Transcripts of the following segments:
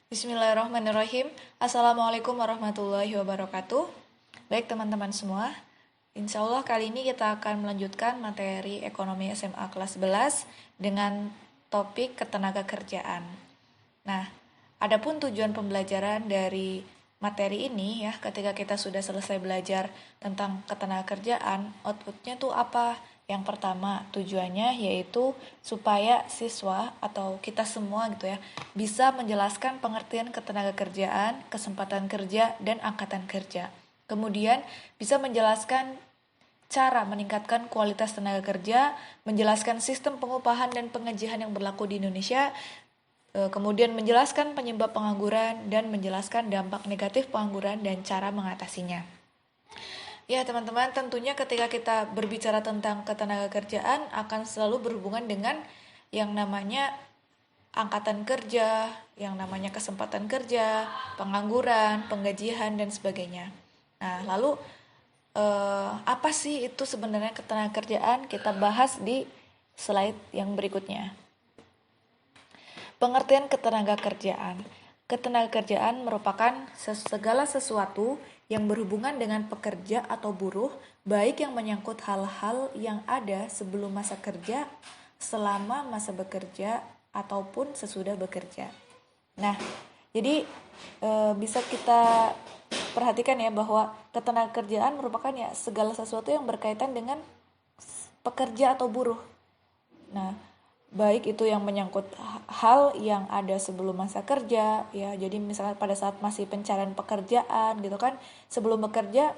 Bismillahirrahmanirrahim. Assalamualaikum warahmatullahi wabarakatuh. Baik teman-teman semua, insya Allah kali ini kita akan melanjutkan materi ekonomi SMA kelas 11 dengan topik ketenaga kerjaan. Nah, adapun tujuan pembelajaran dari materi ini ya, ketika kita sudah selesai belajar tentang ketenaga kerjaan, outputnya tuh apa? Yang pertama, tujuannya yaitu supaya siswa atau kita semua gitu ya, bisa menjelaskan pengertian ketenaga kerjaan, kesempatan kerja, dan angkatan kerja. Kemudian bisa menjelaskan cara meningkatkan kualitas tenaga kerja, menjelaskan sistem pengupahan dan pengajian yang berlaku di Indonesia, kemudian menjelaskan penyebab pengangguran dan menjelaskan dampak negatif pengangguran dan cara mengatasinya. Ya teman-teman, tentunya ketika kita berbicara tentang ketenaga kerjaan akan selalu berhubungan dengan yang namanya angkatan kerja, yang namanya kesempatan kerja, pengangguran, penggajian, dan sebagainya. Nah, lalu apa sih itu sebenarnya ketenaga kerjaan? Kita bahas di slide yang berikutnya. Pengertian ketenaga kerjaan. Ketenaga kerjaan merupakan segala sesuatu yang berhubungan dengan pekerja atau buruh, baik yang menyangkut hal-hal yang ada sebelum masa kerja, selama masa bekerja, ataupun sesudah bekerja. Nah, jadi bisa kita perhatikan ya bahwa ketenaga kerjaan merupakan ya segala sesuatu yang berkaitan dengan pekerja atau buruh. Nah, baik itu yang menyangkut hal yang ada sebelum masa kerja ya, jadi misalnya pada saat masih pencarian pekerjaan gitu kan, sebelum bekerja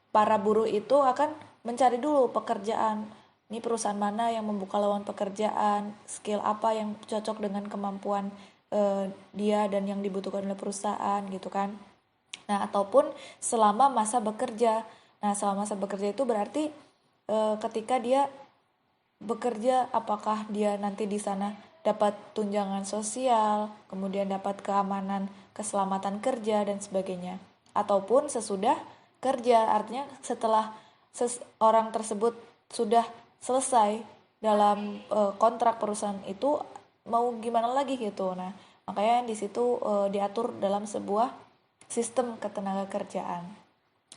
para buruh itu akan mencari dulu pekerjaan, ini perusahaan mana yang membuka lowongan pekerjaan, skill apa yang cocok dengan kemampuan dia dan yang dibutuhkan oleh perusahaan gitu kan. Nah, ataupun selama masa bekerja. Nah, selama masa bekerja itu berarti ketika dia bekerja, apakah dia nanti di sana dapat tunjangan sosial, kemudian dapat keamanan, keselamatan kerja dan sebagainya. Ataupun sesudah kerja, artinya setelah orang tersebut sudah selesai dalam kontrak perusahaan itu mau gimana lagi gitu. Nah, makanya di situ diatur dalam sebuah sistem ketenaga kerjaan.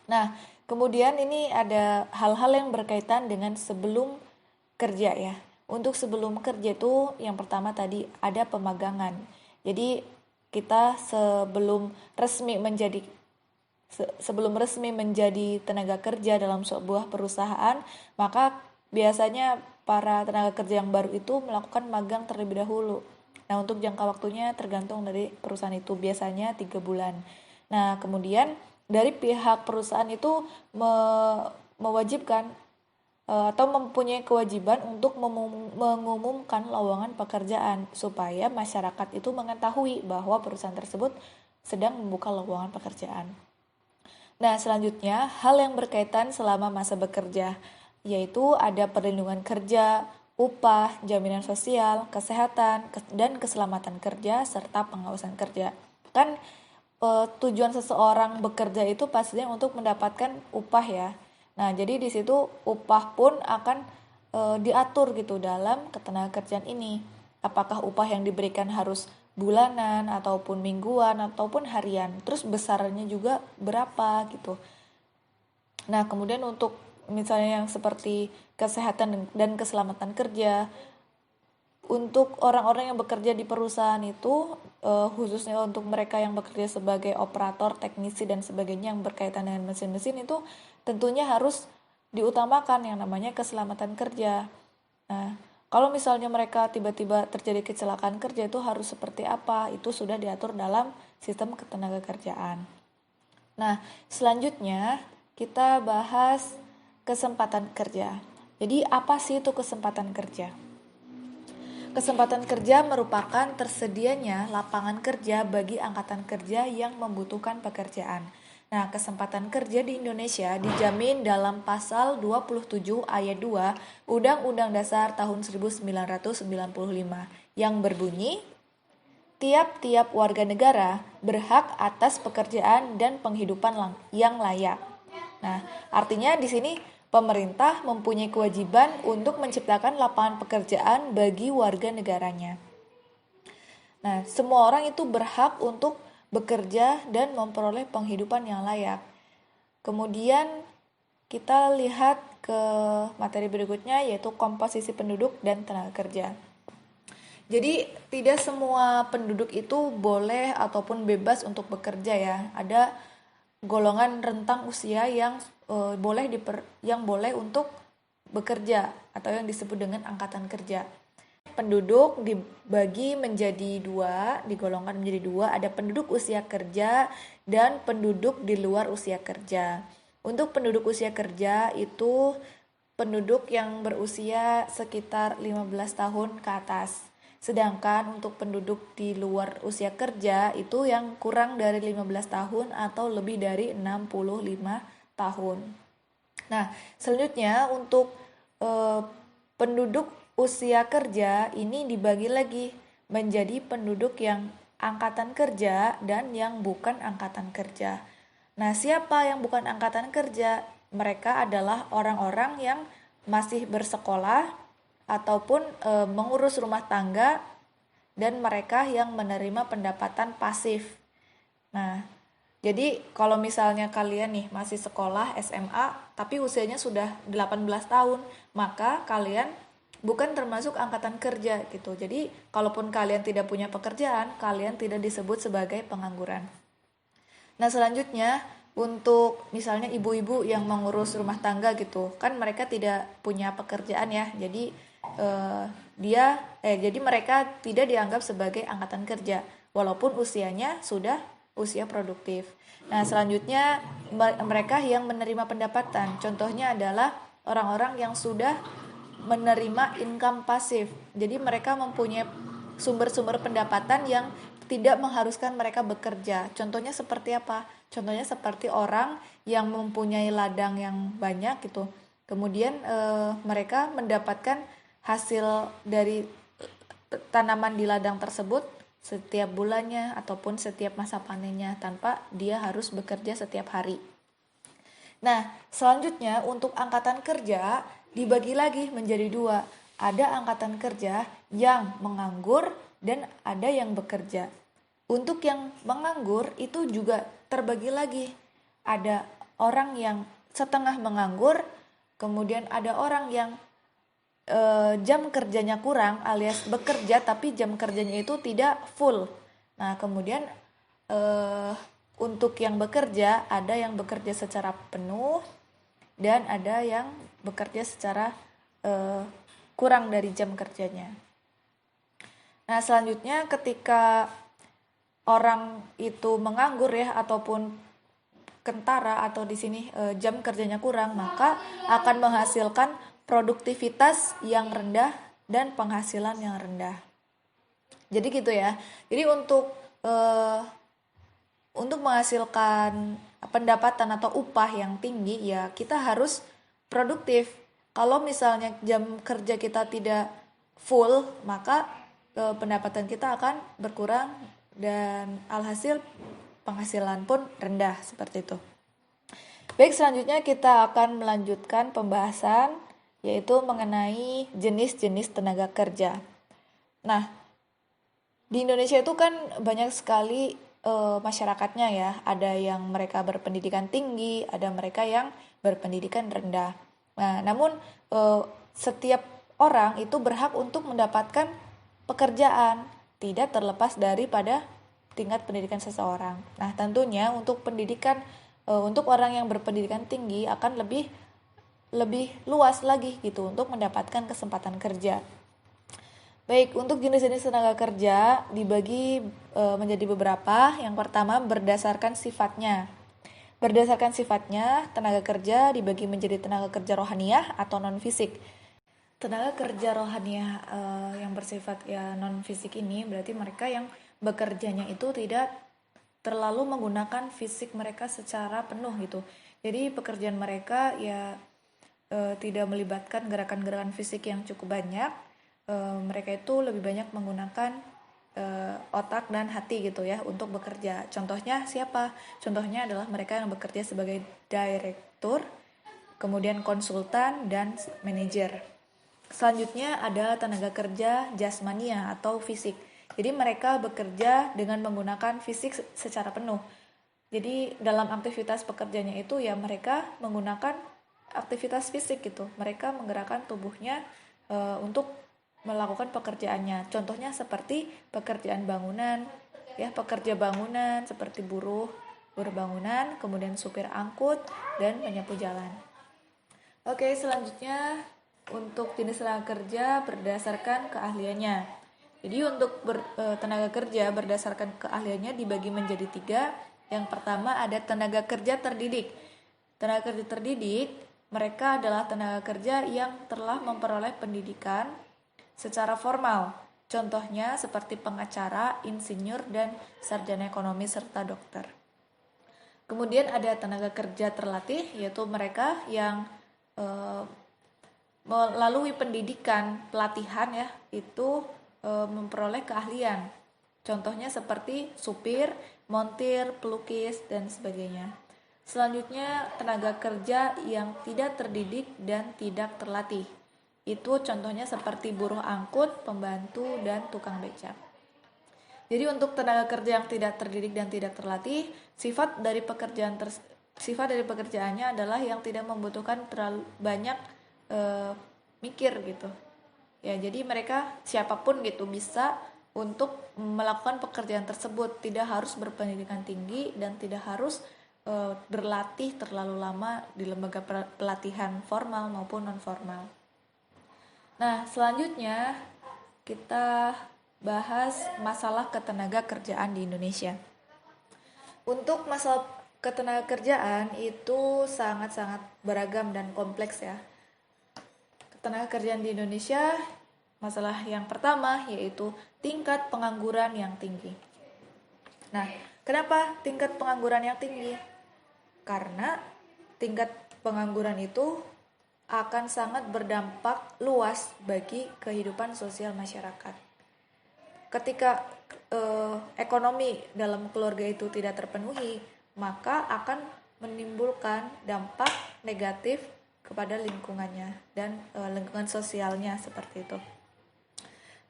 Nah, kemudian ini ada hal-hal yang berkaitan dengan sebelum kerja ya. Untuk sebelum kerja itu yang pertama tadi ada pemagangan. Jadi kita sebelum resmi menjadi tenaga kerja dalam sebuah perusahaan, maka biasanya para tenaga kerja yang baru itu melakukan magang terlebih dahulu. Nah, untuk jangka waktunya tergantung dari perusahaan itu, biasanya 3 bulan. Nah, kemudian dari pihak perusahaan itu mewajibkan atau mempunyai kewajiban untuk mengumumkan lowongan pekerjaan supaya masyarakat itu mengetahui bahwa perusahaan tersebut sedang membuka lowongan pekerjaan. Nah, selanjutnya hal yang berkaitan selama masa bekerja, yaitu ada perlindungan kerja, upah, jaminan sosial, kesehatan, dan keselamatan kerja, serta pengawasan kerja. Kan tujuan seseorang bekerja itu pastinya untuk mendapatkan upah ya. Nah, jadi di situ upah pun akan diatur gitu dalam ketenaga kerjaan ini. Apakah upah yang diberikan harus bulanan ataupun mingguan ataupun harian. Terus besarnya juga berapa gitu. Nah, kemudian untuk misalnya yang seperti kesehatan dan keselamatan kerja, untuk orang-orang yang bekerja di perusahaan itu, khususnya untuk mereka yang bekerja sebagai operator, teknisi, dan sebagainya yang berkaitan dengan mesin-mesin itu tentunya harus diutamakan yang namanya keselamatan kerja. Nah, kalau misalnya mereka tiba-tiba terjadi kecelakaan kerja itu harus seperti apa? Itu sudah diatur dalam sistem ketenaga kerjaan. Nah, selanjutnya kita bahas kesempatan kerja. Jadi apa sih itu kesempatan kerja? Kesempatan kerja merupakan tersedianya lapangan kerja bagi angkatan kerja yang membutuhkan pekerjaan. Nah, kesempatan kerja di Indonesia dijamin dalam pasal 27 ayat 2 Undang-Undang Dasar tahun 1945 yang berbunyi, tiap-tiap warga negara berhak atas pekerjaan dan penghidupan yang layak. Nah, artinya di sini pemerintah mempunyai kewajiban untuk menciptakan lapangan pekerjaan bagi warga negaranya. Nah, semua orang itu berhak untuk bekerja dan memperoleh penghidupan yang layak. Kemudian kita lihat ke materi berikutnya, yaitu komposisi penduduk dan tenaga kerja. Jadi tidak semua penduduk itu boleh ataupun bebas untuk bekerja ya. Ada golongan rentang usia yang boleh untuk bekerja atau yang disebut dengan angkatan kerja. Penduduk dibagi menjadi dua, digolongkan menjadi dua, ada penduduk usia kerja dan penduduk di luar usia kerja. Untuk penduduk usia kerja itu penduduk yang berusia sekitar 15 tahun ke atas. Sedangkan untuk penduduk di luar usia kerja itu yang kurang dari 15 tahun atau lebih dari 65 tahun. Nah, selanjutnya untuk penduduk usia kerja ini dibagi lagi menjadi penduduk yang angkatan kerja dan yang bukan angkatan kerja. Nah, siapa yang bukan angkatan kerja? Mereka adalah orang-orang yang masih bersekolah ataupun mengurus rumah tangga dan mereka yang menerima pendapatan pasif. Nah, jadi kalau misalnya kalian nih masih sekolah SMA tapi usianya sudah 18 tahun, maka kalian bukan termasuk angkatan kerja gitu. Jadi kalaupun kalian tidak punya pekerjaan, kalian tidak disebut sebagai pengangguran. Nah, selanjutnya untuk misalnya ibu-ibu yang mengurus rumah tangga gitu, kan mereka tidak punya pekerjaan ya. Jadi jadi mereka tidak dianggap sebagai angkatan kerja walaupun usianya sudah usia produktif. Nah, selanjutnya mereka yang menerima pendapatan. Contohnya adalah orang-orang yang sudah menerima income pasif. Jadi mereka mempunyai sumber-sumber pendapatan yang tidak mengharuskan mereka bekerja. Contohnya seperti apa? Contohnya seperti orang yang mempunyai ladang yang banyak gitu. Kemudian mereka mendapatkan hasil dari tanaman di ladang tersebut setiap bulannya ataupun setiap masa panennya tanpa dia harus bekerja setiap hari. Nah, selanjutnya untuk angkatan kerja dibagi lagi menjadi dua. Ada angkatan kerja yang menganggur dan ada yang bekerja. Untuk yang menganggur itu juga terbagi lagi. Ada orang yang setengah menganggur, kemudian ada orang yang jam kerjanya kurang alias bekerja tapi jam kerjanya itu tidak full. Nah, kemudian untuk yang bekerja ada yang bekerja secara penuh dan ada yang bekerja secara kurang dari jam kerjanya. Nah, selanjutnya ketika orang itu menganggur ya ataupun kentara atau di sini jam kerjanya kurang, maka akan menghasilkan produktivitas yang rendah dan penghasilan yang rendah. Jadi gitu ya. Jadi untuk menghasilkan pendapatan atau upah yang tinggi ya kita harus produktif. Kalau misalnya jam kerja kita tidak full, maka pendapatan kita akan berkurang dan alhasil penghasilan pun rendah seperti itu. Baik, selanjutnya kita akan melanjutkan pembahasan yaitu mengenai jenis-jenis tenaga kerja. Nah, di Indonesia itu kan banyak sekali masyarakatnya ya. Ada yang mereka berpendidikan tinggi, ada mereka yang berpendidikan rendah. Nah, namun setiap orang itu berhak untuk mendapatkan pekerjaan, tidak terlepas daripada tingkat pendidikan seseorang. Nah, tentunya untuk pendidikan untuk orang yang berpendidikan tinggi akan lebih luas lagi gitu untuk mendapatkan kesempatan kerja. Baik, untuk jenis-jenis tenaga kerja dibagi menjadi beberapa. Yang pertama berdasarkan sifatnya. Berdasarkan sifatnya, tenaga kerja dibagi menjadi tenaga kerja rohaniah atau non-fisik. Tenaga kerja rohaniah yang bersifat ya non-fisik ini berarti mereka yang bekerjanya itu tidak terlalu menggunakan fisik mereka secara penuh gitu. Jadi pekerjaan mereka ya tidak melibatkan gerakan-gerakan fisik yang cukup banyak. Mereka itu lebih banyak menggunakan otak dan hati gitu ya untuk bekerja. Contohnya siapa? Contohnya adalah mereka yang bekerja sebagai direktur, kemudian konsultan dan manajer. Selanjutnya ada tenaga kerja jasmania atau fisik. Jadi mereka bekerja dengan menggunakan fisik secara penuh. Jadi dalam aktivitas pekerjanya itu ya mereka menggunakan aktivitas fisik gitu. Mereka menggerakkan tubuhnya untuk melakukan pekerjaannya. Contohnya seperti pekerjaan bangunan, ya pekerja bangunan seperti buruh bangunan, kemudian supir angkut dan penyapu jalan. Oke, selanjutnya untuk jenis tenaga kerja berdasarkan keahliannya. Jadi untuk tenaga kerja berdasarkan keahliannya dibagi menjadi 3. Yang pertama ada tenaga kerja terdidik. Tenaga kerja terdidik, mereka adalah tenaga kerja yang telah memperoleh pendidikan secara formal. Contohnya seperti pengacara, insinyur, dan sarjana ekonomi serta dokter. Kemudian ada tenaga kerja terlatih, yaitu mereka yang melalui pendidikan pelatihan ya itu memperoleh keahlian. Contohnya seperti supir, montir, pelukis dan sebagainya. Selanjutnya tenaga kerja yang tidak terdidik dan tidak terlatih. Itu contohnya seperti buruh angkut, pembantu dan tukang becak. Jadi untuk tenaga kerja yang tidak terdidik dan tidak terlatih, sifat dari pekerjaannya adalah yang tidak membutuhkan terlalu banyak mikir gitu. Ya, jadi mereka siapapun gitu bisa untuk melakukan pekerjaan tersebut, tidak harus berpendidikan tinggi dan tidak harus berlatih terlalu lama di lembaga pelatihan formal maupun non formal. Nah, selanjutnya kita bahas masalah ketenaga kerjaan di Indonesia. Untuk masalah ketenaga kerjaan itu sangat-sangat beragam dan kompleks ya. Ketenaga kerjaan di Indonesia, masalah yang pertama yaitu tingkat pengangguran yang tinggi. Nah, kenapa tingkat pengangguran yang tinggi? Karena tingkat pengangguran itu akan sangat berdampak luas bagi kehidupan sosial masyarakat. Ketika ekonomi dalam keluarga itu tidak terpenuhi, maka akan menimbulkan dampak negatif kepada lingkungannya dan lingkungan sosialnya seperti itu.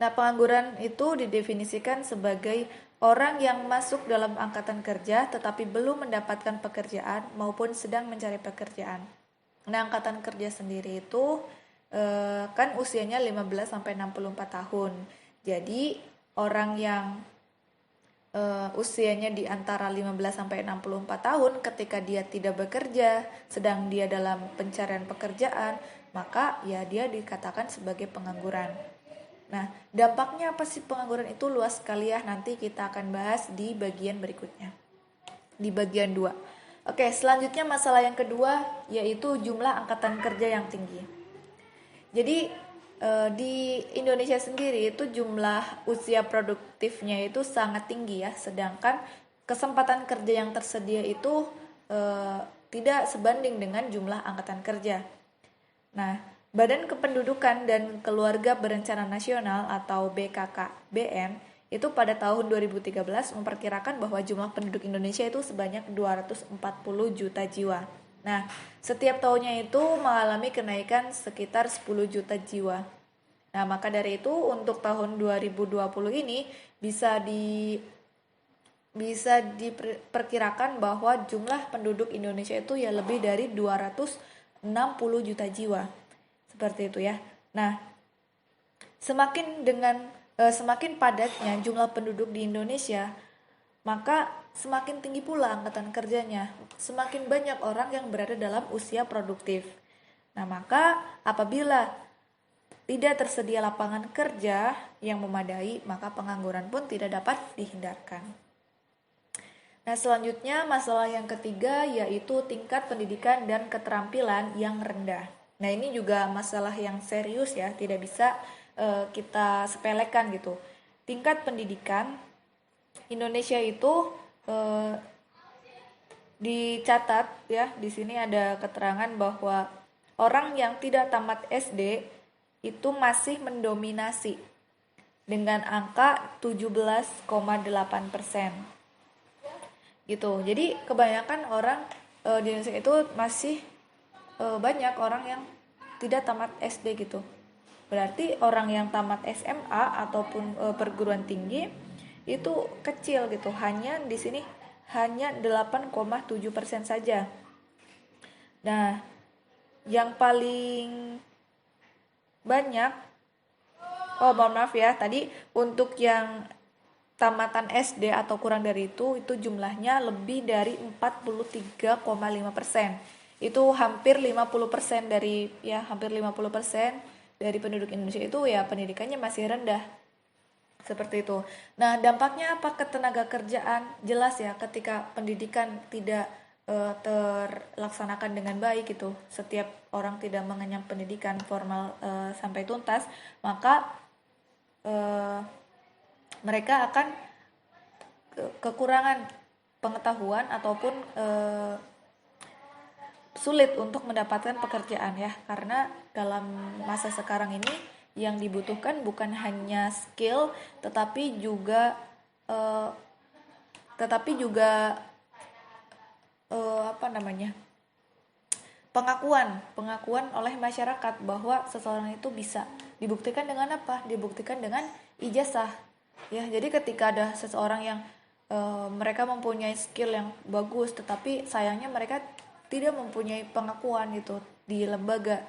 Nah, pengangguran itu didefinisikan sebagai orang yang masuk dalam angkatan kerja tetapi belum mendapatkan pekerjaan maupun sedang mencari pekerjaan. Nah, angkatan kerja sendiri itu kan usianya 15 sampai 64 tahun. Jadi, orang yang usianya di antara 15 sampai 64 tahun ketika dia tidak bekerja, sedang dia dalam pencarian pekerjaan, maka ya dia dikatakan sebagai pengangguran. Nah, dampaknya apa sih pengangguran itu? Luas sekali ya, nanti kita akan bahas di bagian berikutnya. Di bagian 2. Oke, selanjutnya masalah yang kedua yaitu jumlah angkatan kerja yang tinggi. Jadi di Indonesia sendiri itu jumlah usia produktifnya itu sangat tinggi ya, sedangkan kesempatan kerja yang tersedia itu tidak sebanding dengan jumlah angkatan kerja. Nah, Badan Kependudukan dan Keluarga Berencana Nasional atau BKKBN itu pada tahun 2013 memperkirakan bahwa jumlah penduduk Indonesia itu sebanyak 240 juta jiwa. Nah, setiap tahunnya itu mengalami kenaikan sekitar 10 juta jiwa. Nah, maka dari itu untuk tahun 2020 ini bisa diperkirakan bahwa jumlah penduduk Indonesia itu ya lebih dari 260 juta jiwa. Seperti itu ya. Nah, semakin padatnya jumlah penduduk di Indonesia, maka semakin tinggi pula angkatan kerjanya. Semakin banyak orang yang berada dalam usia produktif. Nah, maka apabila tidak tersedia lapangan kerja yang memadai, maka pengangguran pun tidak dapat dihindarkan. Nah, selanjutnya masalah yang ketiga yaitu tingkat pendidikan dan keterampilan yang rendah. Nah, ini juga masalah yang serius ya, tidak bisa kita sepelekan gitu. Tingkat pendidikan Indonesia itu dicatat ya, di sini ada keterangan bahwa orang yang tidak tamat SD itu masih mendominasi dengan angka 17,8%. Gitu. Jadi kebanyakan orang di Indonesia itu masih banyak orang yang tidak tamat SD gitu. Berarti orang yang tamat SMA ataupun perguruan tinggi itu kecil gitu. Hanya di sini hanya 8,7% saja. Nah, yang paling banyak, mohon maaf ya, tadi untuk yang tamatan SD atau kurang dari itu jumlahnya lebih dari 43,5%. Itu hampir 50% dari, ya hampir 50% dari penduduk Indonesia itu ya pendidikannya masih rendah. Seperti itu. Nah, dampaknya apa ke tenaga kerjaan? Jelas ya, ketika pendidikan tidak terlaksanakan dengan baik gitu, setiap orang tidak mengenyam pendidikan formal sampai tuntas, maka mereka akan kekurangan pengetahuan ataupun sulit untuk mendapatkan pekerjaan ya, karena dalam masa sekarang ini yang dibutuhkan bukan hanya skill tetapi juga apa namanya, pengakuan oleh masyarakat bahwa seseorang itu bisa. Dibuktikan dengan apa? Dibuktikan dengan ijazah ya. Jadi ketika ada seseorang yang mereka mempunyai skill yang bagus tetapi sayangnya mereka tidak mempunyai pengakuan gitu di lembaga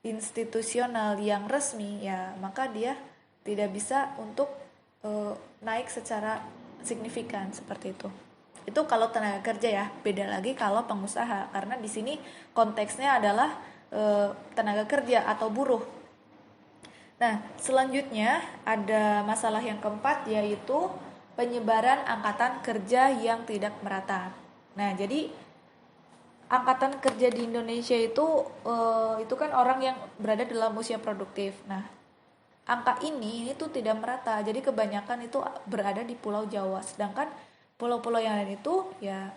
institusional yang resmi, ya maka dia tidak bisa untuk naik secara signifikan seperti itu. Itu kalau tenaga kerja ya. Beda lagi kalau pengusaha, karena di sini konteksnya adalah tenaga kerja atau buruh. Nah, selanjutnya ada masalah yang keempat, yaitu penyebaran angkatan kerja yang tidak merata. Nah, jadi angkatan kerja di Indonesia itu kan orang yang berada dalam usia produktif. Nah, angka ini tuh tidak merata. Jadi kebanyakan itu berada di Pulau Jawa, sedangkan pulau-pulau yang lain itu ya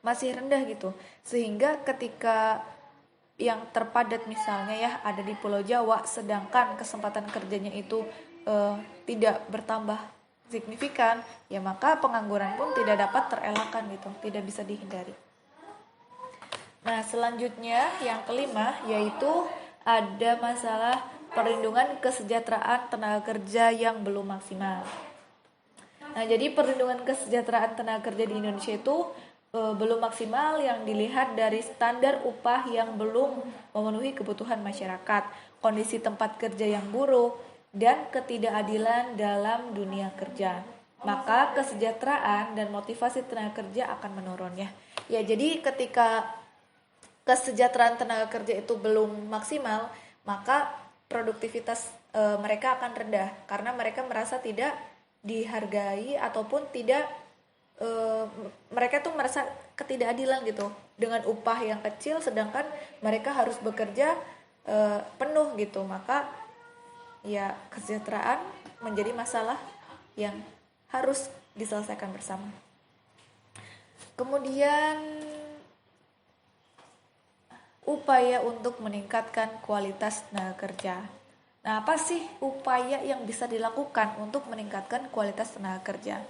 masih rendah gitu. Sehingga ketika yang terpadat misalnya ya ada di Pulau Jawa, sedangkan kesempatan kerjanya itu tidak bertambah signifikan, ya maka pengangguran pun tidak dapat terelakkan gitu, tidak bisa dihindari. Nah, selanjutnya yang kelima yaitu ada masalah perlindungan kesejahteraan tenaga kerja yang belum maksimal. Nah, jadi perlindungan kesejahteraan tenaga kerja di Indonesia itu belum maksimal yang dilihat dari standar upah yang belum memenuhi kebutuhan masyarakat, kondisi tempat kerja yang buruk, dan ketidakadilan dalam dunia kerja. Maka kesejahteraan dan motivasi tenaga kerja akan menurun ya. Ya, jadi ketika kesejahteraan tenaga kerja itu belum maksimal, maka produktivitas mereka akan rendah karena mereka merasa tidak dihargai ataupun tidak mereka tuh merasa ketidakadilan gitu dengan upah yang kecil, sedangkan mereka harus bekerja penuh gitu. Maka ya kesejahteraan menjadi masalah yang harus diselesaikan bersama. Kemudian upaya untuk meningkatkan kualitas tenaga kerja. Nah, apa sih upaya yang bisa dilakukan untuk meningkatkan kualitas tenaga kerja?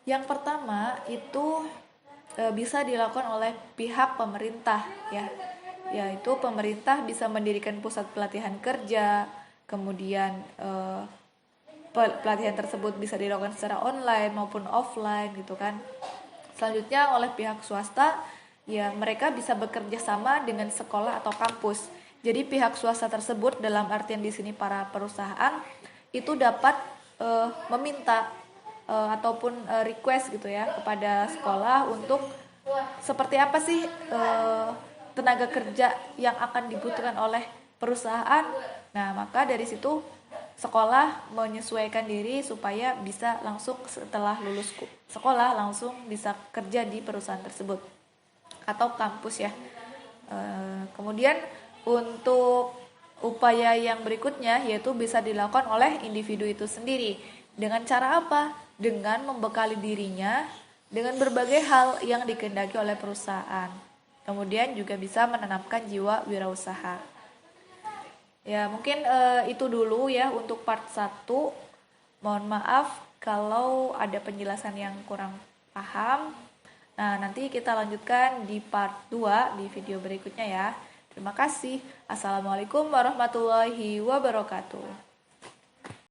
Yang pertama itu bisa dilakukan oleh pihak pemerintah ya. Yaitu pemerintah bisa mendirikan pusat pelatihan kerja, kemudian pelatihan tersebut bisa dilakukan secara online maupun offline gitu kan. Selanjutnya oleh pihak swasta, ya mereka bisa bekerja sama dengan sekolah atau kampus. Jadi pihak swasta tersebut dalam artian di sini para perusahaan itu dapat meminta ataupun request gitu ya kepada sekolah untuk seperti apa sih tenaga kerja yang akan dibutuhkan oleh perusahaan. Nah, maka dari situ sekolah menyesuaikan diri supaya bisa langsung setelah lulus sekolah langsung bisa kerja di perusahaan tersebut atau kampus ya. Kemudian untuk upaya yang berikutnya yaitu bisa dilakukan oleh individu itu sendiri. Dengan cara apa? Dengan membekali dirinya dengan berbagai hal yang dikehendaki oleh perusahaan. Kemudian juga bisa menanamkan jiwa wirausaha. Ya, mungkin itu dulu ya untuk part 1. Mohon maaf kalau ada penjelasan yang kurang paham. Nah, nanti kita lanjutkan di part 2 di video berikutnya ya. Terima kasih. Assalamualaikum warahmatullahi wabarakatuh.